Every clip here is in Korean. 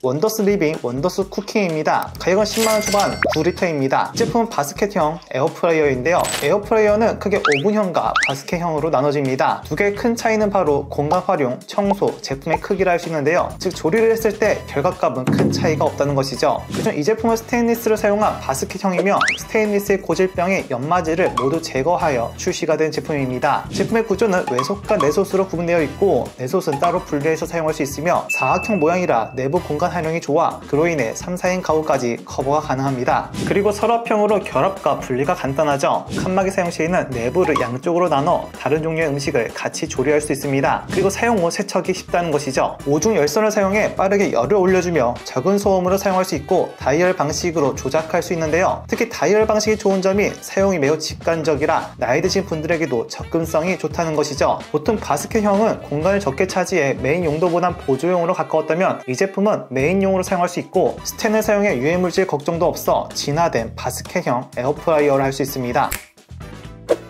원더스 리빙 원더스 쿠킹입니다. 가격은 10만원 초반 9리터입니다. 이 제품은 바스켓형 에어프라이어인데요. 에어프라이어는 크게 오븐형과 바스켓형으로 나눠집니다. 두 개의 큰 차이는 바로 공간 활용, 청소, 제품의 크기를 알 수 있는데요. 즉 조리를 했을 때 결과값은 큰 차이가 없다는 것이죠. 그중 이 제품은 스테인리스를 사용한 바스켓형이며 스테인리스의 고질병의 연마제를 모두 제거하여 출시가 된 제품입니다. 제품의 구조는 외솥과 내솥으로 구분되어 있고 내솥은 따로 분리해서 사용할 수 있으며 사각형 모양이라 내부 공간 활용이 좋아 그로 인해 3, 4인 가구까지 커버가 가능합니다. 그리고 서랍형으로 결합과 분리가 간단하죠. 칸막이 사용 시에는 내부를 양쪽으로 나눠 다른 종류의 음식을 같이 조리할 수 있습니다. 그리고 사용 후 세척이 쉽다는 것이죠. 오중 열선을 사용해 빠르게 열을 올려주며 적은 소음으로 사용할 수 있고 다이얼 방식으로 조작할 수 있는데요. 특히 다이얼 방식이 좋은 점이 사용이 매우 직관적이라 나이 드신 분들에게도 접근성이 좋다는 것이죠. 보통 바스켓형은 공간을 적게 차지해 메인 용도보단 보조용으로 가까웠다면 이 제품은 메인용으로 사용할 수 있고 스텐을 사용해 유해물질 걱정도 없어 진화된 바스켓형 에어프라이어를 할 수 있습니다.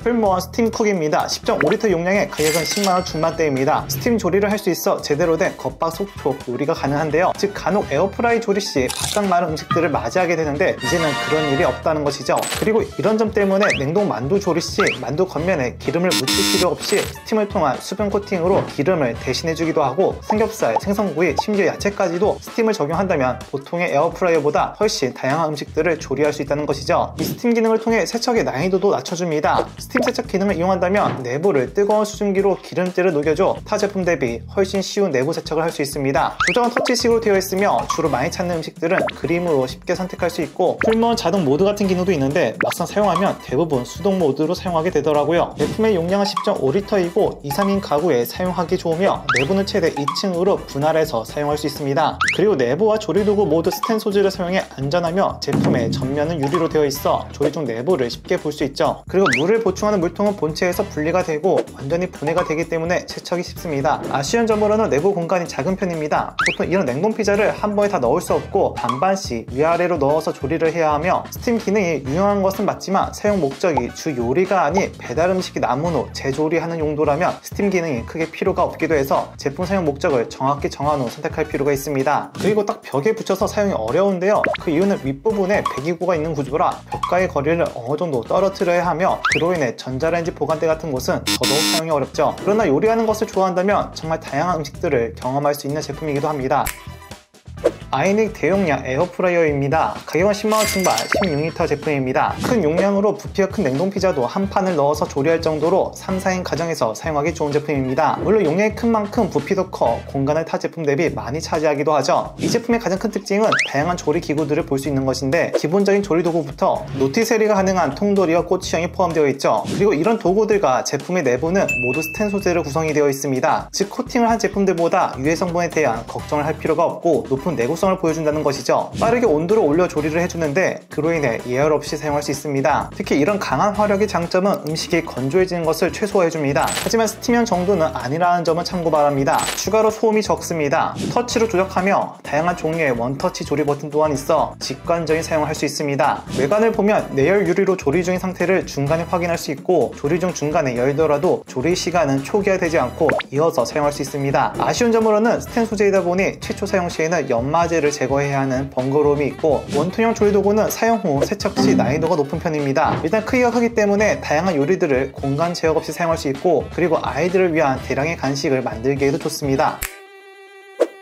풀무원 스팀쿡입니다. 10.5리터 용량의 가격은 10만원 중반대입니다. 스팀 조리를 할 수 있어 제대로 된 겉박 속촉 요리가 가능한데요. 즉 간혹 에어프라이 조리 시 바싹 마른 음식들을 맞이하게 되는데 이제는 그런 일이 없다는 것이죠. 그리고 이런 점 때문에 냉동 만두 조리 시 만두 겉면에 기름을 묻힐 필요 없이 스팀을 통한 수분 코팅으로 기름을 대신해 주기도 하고 삼겹살, 생선구이, 심지어 야채까지도 스팀을 적용한다면 보통의 에어프라이어보다 훨씬 다양한 음식들을 조리할 수 있다는 것이죠. 이 스팀 기능을 통해 세척의 난이도도 낮춰줍니다. 스팀 세척 기능을 이용한다면 내부를 뜨거운 수증기로 기름때를 녹여줘 타 제품 대비 훨씬 쉬운 내부 세척을 할 수 있습니다. 조정은 터치식으로 되어 있으며 주로 많이 찾는 음식들은 그림으로 쉽게 선택할 수 있고 풀무원 자동 모드 같은 기능도 있는데 막상 사용하면 대부분 수동 모드로 사용하게 되더라고요. 제품의 용량은 10.5리터이고 2, 3인 가구에 사용하기 좋으며 내부는 최대 2층으로 분할해서 사용할 수 있습니다. 그리고 내부와 조리도구 모두 스텐 소재를 사용해 안전하며 제품의 전면은 유리로 되어 있어 조리 중 내부를 쉽게 볼 수 있죠. 그리고 물을 보충하는 물통은 본체에서 분리가 되고 완전히 분해가 되기 때문에 세척이 쉽습니다. 아쉬운 점으로는 내부 공간이 작은 편입니다. 보통 이런 냉동 피자를 한 번에 다 넣을 수 없고 반반씩 위아래로 넣어서 조리를 해야 하며 스팀 기능이 유용한 것은 맞지만 사용 목적이 주 요리가 아닌 배달 음식이 남은 후 재조리하는 용도라면 스팀 기능이 크게 필요가 없기도 해서 제품 사용 목적을 정확히 정한 후 선택할 필요가 있습니다. 그리고 딱 벽에 붙여서 사용이 어려운데요. 그 이유는 윗부분에 배기구가 있는 구조라 벽과의 거리를 어느 정도 떨어뜨려야 하며 그로 인해 전자레인지 보관대 같은 곳은 더더욱 사용이 어렵죠. 그러나 요리하는 것을 좋아한다면 정말 다양한 음식들을 경험할 수 있는 제품이기도 합니다. 아이닉 대용량 에어프라이어입니다. 가격은 10만원 중반 16리터 제품입니다. 큰 용량으로 부피가 큰 냉동 피자도 한 판을 넣어서 조리할 정도로 3, 4인 가정에서 사용하기 좋은 제품입니다. 물론 용량이 큰 만큼 부피도 커 공간을 타 제품 대비 많이 차지하기도 하죠. 이 제품의 가장 큰 특징은 다양한 조리 기구들을 볼 수 있는 것인데 기본적인 조리 도구부터 노티세리가 가능한 통돌이와 꼬치형이 포함되어 있죠. 그리고 이런 도구들과 제품의 내부는 모두 스텐 소재로 구성이 되어 있습니다. 즉 코팅을 한 제품들보다 유해 성분에 대한 걱정을 할 필요가 없고 높은 내구성을 보여준다는 것이죠. 빠르게 온도를 올려 조리를 해주는데 그로 인해 예열 없이 사용할 수 있습니다. 특히 이런 강한 화력의 장점은 음식이 건조해지는 것을 최소화해줍니다. 하지만 스팀형 정도는 아니라는 점은 참고 바랍니다. 추가로 소음이 적습니다. 터치로 조작하며 다양한 종류의 원터치 조리 버튼 또한 있어 직관적인 사용을 할 수 있습니다. 외관을 보면 내열 유리로 조리 중인 상태를 중간에 확인할 수 있고 조리 중 중간에 열더라도 조리 시간은 초기화되지 않고 이어서 사용할 수 있습니다. 아쉬운 점으로는 스텐 소재이다 보니 최초 사용 시에는 연마제를 제거해야 하는 번거로움이 있고 원통형 조리 도구는 사용 후 세척 시 난이도가 높은 편입니다. 일단 크기가 크기 때문에 다양한 요리들을 공간 제약 없이 사용할 수 있고 그리고 아이들을 위한 대량의 간식을 만들기에도 좋습니다.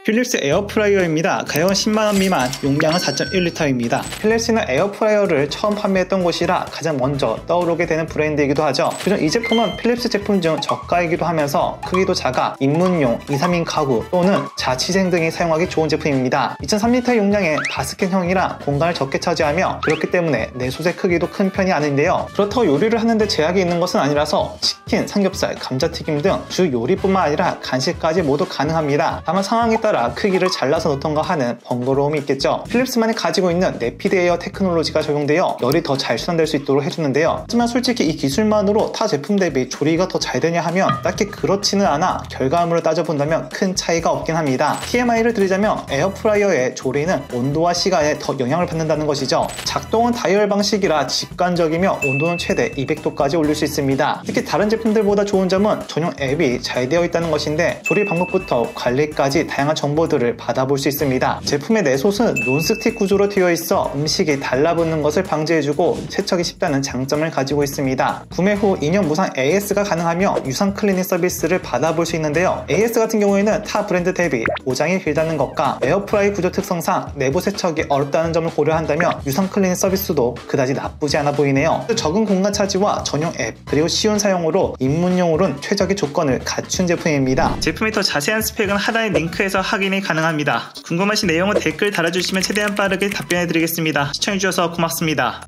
필립스 에어프라이어입니다. 가격은 10만원 미만, 용량은 4.1리터입니다. 필립스는 에어프라이어를 처음 판매했던 곳이라 가장 먼저 떠오르게 되는 브랜드이기도 하죠. 그중 이 제품은 필립스 제품 중 저가이기도 하면서 크기도 작아 입문용, 2, 3인 가구 또는 자취생 등이 사용하기 좋은 제품입니다. 2.3리터 용량의 바스켓형이라 공간을 적게 차지하며 그렇기 때문에 내솥의 크기도 큰 편이 아닌데요. 그렇다고 요리를 하는데 제약이 있는 것은 아니라서 치킨, 삼겹살, 감자튀김 등 주 요리뿐만 아니라 간식까지 모두 가능합니다. 다만 상황에 따라 크기를 잘라서 넣던가 하는 번거로움이 있겠죠. 필립스만이 가지고 있는 내피드 에어 테크놀로지가 적용되어 열이 더 잘 순환될 수 있도록 해주는데요. 하지만 솔직히 이 기술만으로 타 제품 대비 조리가 더 잘 되냐 하면 딱히 그렇지는 않아 결과물을 따져본다면 큰 차이가 없긴 합니다. TMI를 드리자면 에어프라이어의 조리는 온도와 시간에 더 영향을 받는다는 것이죠. 작동은 다이얼 방식이라 직관적이며 온도는 최대 200도까지 올릴 수 있습니다. 특히 다른 제품들보다 좋은 점은 전용 앱이 잘 되어 있다는 것인데 조리 방법부터 관리까지 다양한 정보들을 받아볼 수 있습니다. 제품의 내솥은 논스틱 구조로 되어 있어 음식이 달라붙는 것을 방지해주고 세척이 쉽다는 장점을 가지고 있습니다. 구매 후 2년 무상 AS가 가능하며 유상 클리닝 서비스를 받아볼 수 있는데요. AS 같은 경우에는 타 브랜드 대비 보장이 길다는 것과 에어프라이 구조 특성상 내부 세척이 어렵다는 점을 고려한다면 유상 클리닝 서비스도 그다지 나쁘지 않아 보이네요. 적은 공간 차지와 전용 앱 그리고 쉬운 사용으로 입문용으로는 최적의 조건을 갖춘 제품입니다. 제품의 더 자세한 스펙은 하단의 링크에서 확인이 가능합니다. 궁금하신 내용은 댓글 달아주시면 최대한 빠르게 답변해드리겠습니다. 시청해주셔서 고맙습니다.